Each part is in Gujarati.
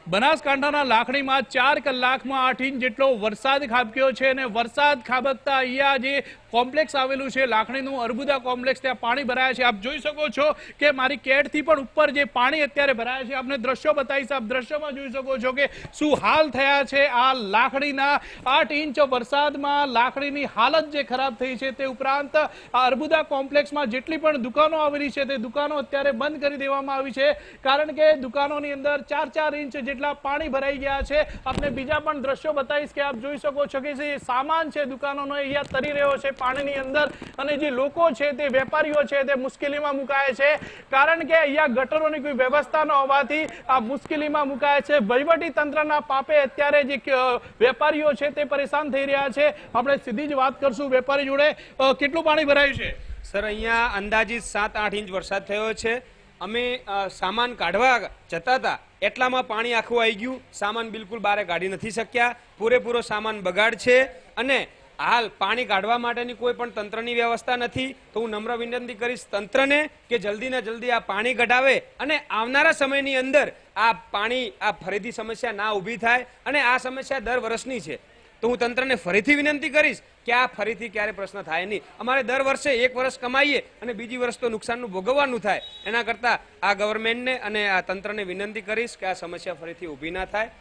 બનાસકાંઠાના લાખણીમાં 4 કલાકમાં 8 ઇંચ જેટલો વરસાદ ખાબક્યો છે અને વરસાદ ખાબકતા અહીંયા જે કોમ્પ્લેક્સ આવેલું છે લાખણીનું અર્બુદા કોમ્પ્લેક્સ, ત્યાં પાણી ભરાયા છે। આપ જોઈ શકો છો કે મારી કેડથી પણ ઉપર જે પાણી અત્યારે ભરાયા છે, આપને દ્રશ્યો બતાવીશ। આપ દ્રશ્યોમાં જોઈ શકો છો કે શું હાલ થયા છે આ લાખણીના। 8 ઇંચ વરસાદમાં લાખણીની હાલત જે ખરાબ થઈ છે, તે ઉપરાંત આ અર્બુદા કોમ્પ્લેક્સમાં જેટલી પણ દુકાનો આવેલી છે તે દુકાનો અત્યારે બંધ કરી દેવામાં આવી છે, કારણ કે દુકાનોની અંદર 4-4 ઇંચ જેટલા પાણી ભરાઈ ગયા છે। આપને બીજા પણ દ્રશ્યો બતાવીશ કે આપ જોઈ શકો છો કે જે સામાન છે દુકાનોનો અહીંયા તરી રહ્યો છે પાણીની અંદર, અને જે લોકો છે તે વેપારીઓ છે તે મુશ્કેલીમાં મુકાય છે, કારણ કે અહીંયા ગટરોની કોઈ વ્યવસ્થા ન હોવાથી આ મુશ્કેલીમાં મુકાય છે। વહીવટી તંત્રના પાપે અત્યારે જે વેપારીઓ છે તે પરેશાન થઈ રહ્યા છે। આપણે સીધી જ વાત કરશું વેપારી જોડે। કેટલું પાણી ભરાયું છે સર? અહીંયા અંદાજિત 7-8 ઇંચ વરસાદ થયો છે। અમે સામાન કાઢવા જતા હતા એટલામાં પાણી આખું આવી ગયું, સામાન બિલકુલ બહાર કાઢી નથી શક્યા, પૂરેપૂરો સામાન બગાડ છે અને હાલ પાણી કાઢવા માટેની કોઈ પણ તંત્રની વ્યવસ્થા નથી। તો હું નમ્ર વિનંતી કરીશ તંત્રને કે જલ્દી ને જલ્દી આ પાણી કઢાવે અને આવનારા સમયની અંદર આ પાણી ફરીથી સમસ્યા ના ઊભી થાય, અને આ સમસ્યા દર વર્ષની છે। તો હું તંત્રને ફરીથી વિનંતી કરીશ કે આ ફરીથી ક્યારે પ્રશ્ન થાય નહીં। અમારે દર વર્ષે 1 વર્ષ કમાઈએ અને બીજી વર્ષ તો નુકસાનનું ભોગવવાનું થાય, એના કરતાં આ ગવર્મેન્ટને અને આ તંત્રને વિનંતી કરીશ કે આ સમસ્યા ફરીથી ઊભી ના થાય।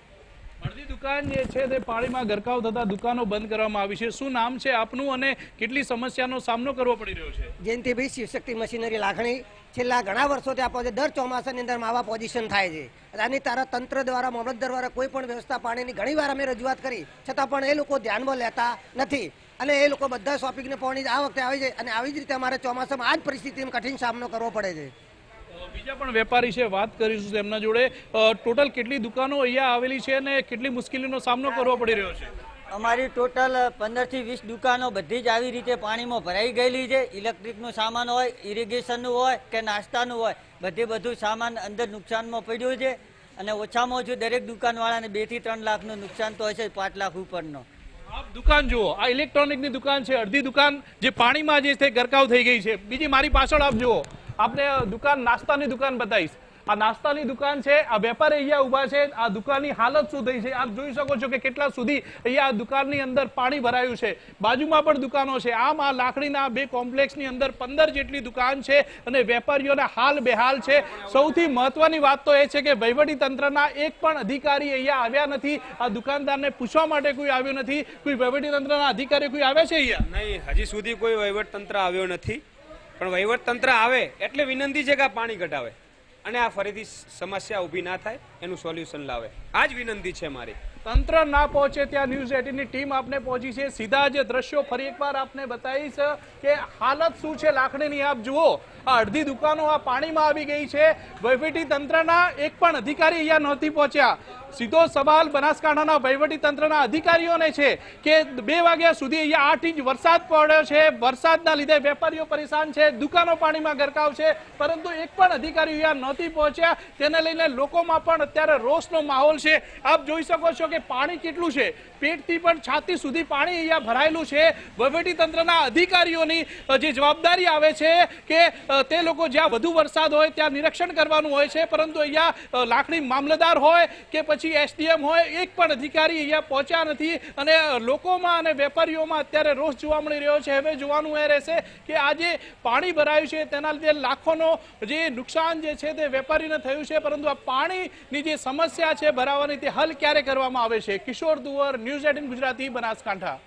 અડધી દુકાન જે છે તે પાણીમાં ગરકાવ થતા દુકાનો બંધ કરવામાં આવી છે। શું નામ છે આપનું અને કેટલી સમસ્યાનો સામનો કરવો પડી રહ્યો છે? જયંતિભાઈ શિવશક્તિ મશીનરી લાખણી। છેલ્લા ઘણા વર્ષોથી આપણે દર ચોમાસાની અંદર આવા પોઝિશન થાય છે, આની તારા તંત્ર દ્વારા મામલતદાર દ્વારા કોઈ પણ વ્યવસ્થા પાણીની ઘણી વાર અમે રજૂઆત કરી, છતાં પણ એ લોકો ધ્યાનમાં લેતા નથી અને એ લોકો બધા શોપિંગને પાણી આ વખતે આવી જાય, અને આવી જ રીતે અમારે ચોમાસામાં આ જ પરિસ્થિતિનો કઠિન સામનો કરવો પડે છે। બીજા પણ વેપારી છે, વાત કરીશું તેમના જોડે। ટોટલ કેટલી દુકાનો અહીંયા આવેલી છે અને કેટલી મુશ્કેલીનો સામનો કરવો પડી રહ્યો છે? અમારી ટોટલ 15 થી 20 દુકાનો બધી જ આવી રીતે પાણીમાં ભરાઈ ગયેલી છે। ઇલેક્ટ્રિકનું સામાન હોય, ઇરિગેશનનું હોય કે નાસ્તાનું હોય, બધું સામાન અંદર નુકસાનમાં પડ્યું છે, અને ઓછામાં ઓછું દરેક દુકાનવાળાને 2 થી 3 લાખનું નુકસાન તો હશે, 5 લાખ ઉપરનો। આપ દુકાન જુઓ, આ ઇલેક્ટ્રોનિકની દુકાન છે, અડધી દુકાન જે પાણીમાં જે છે ગરકાવ થઈ ગઈ છે। બીજી મારી પાછળ આપ જુઓ, આપને દુકાન નાસ્તાની દુકાન બતાવીશ। આ નાસ્તાની દુકાન છે, આ વેપારી અહીંયા ઉભા છે, આ દુકાનની હાલત શું થઈ છે આપ જોઈ શકો છો કે કેટલા સુધી અહીંયા આ દુકાનની અંદર પાણી ભરાયું છે। બાજુમાં પણ દુકાનો છે। આમ આ લાકડીના 2 કોમ્પ્લેક્સની અંદર 15 જેટલી દુકાન છે અને વેપારીઓના હાલ બેહાલ છે। સૌથી મહત્વની વાત તો એ છે કે વહીવટી તંત્રના એક પણ અધિકારી અહીંયા આવ્યા નથી, આ દુકાનદારને પૂછવા માટે કોઈ આવ્યું નથી। કોઈ વહીવટી તંત્રના અધિકારી કોઈ આવ્યા છે અહીંયા? નહીં, હજી સુધી કોઈ વહીવટ તંત્ર આવ્યો નથી, પણ વહીવટ તંત્ર આવે એટલે વિનંતી છે કે આ પાણી કઢાવે અને આ ફરીથી સમસ્યા ઊભી ના થાય, એનું સોલ્યુશન લાવે, આ જ વિનંતી છે મારી। તંત્ર ના પહોંચે ત્યાં ન્યૂઝ 18 ની ટીમ આપને પહોંચી છે। સીધા જે દ્રશ્યો ફરી એકવાર આપને બતાવીશ કે હાલત શું છે લાખણીની। આપ જુઓ, આ અડધી દુકાનો આ પાણીમાં આવી ગઈ છે। વહીવટી તંત્રના એક પણ અધિકારી અહીંયા નહોતી પહોંચ્યા। સીધો સવાલ બનાસકાંઠાના વહીવટી તંત્રના અધિકારીઓને છે કે 2 વાગ્યા સુધી અહીંયા 8 ઇંચ વરસાદ પડ્યો છે, વરસાદના લીધે વેપારીઓ પરેશાન છે, દુકાનો પાણીમાં ગરકાવ છે, પરંતુ એક પણ અધિકારી અહીંયા નહોતી પહોંચ્યા। તેને લઈને લોકોમાં પણ અત્યારે રોષનો માહોલ છે। આપ જોઈ શકો છો કે પાણી કેટલું છે, પેટથી પણ છાતી સુધી પાણી અહીંયા ભરાયેલું છે। વહીવટી તંત્રના અધિકારીઓની જે જવાબદારી આવે છે કે તે લોકો જ્યાં વધુ વરસાદ હોય ત્યાં નિરીક્ષણ કરવાનું હોય છે, પરંતુ અહીંયા લાખણી મામલતદાર હોય કે પછી એસડીએમ હોય, એક પણ અધિકારી અહીંયા પહોંચ્યા નથી, અને લોકોમાં અને વેપારીઓમાં અત્યારે રોષ જોવા મળી રહ્યો છે। હવે જોવાનું એ રહેશે કે આ જે પાણી ભરાયું છે તેના લીધે લાખોનો જે નુકસાન જે છે તે વેપારીને થયું છે, પરંતુ આ પાણીની જે સમસ્યા છે ભરાવાની તે હલ ક્યારે કરવામાં આવે છે? કિશોર દુવર, ન્યૂઝ 18 ગુજરાતી, બનાસકાંઠા।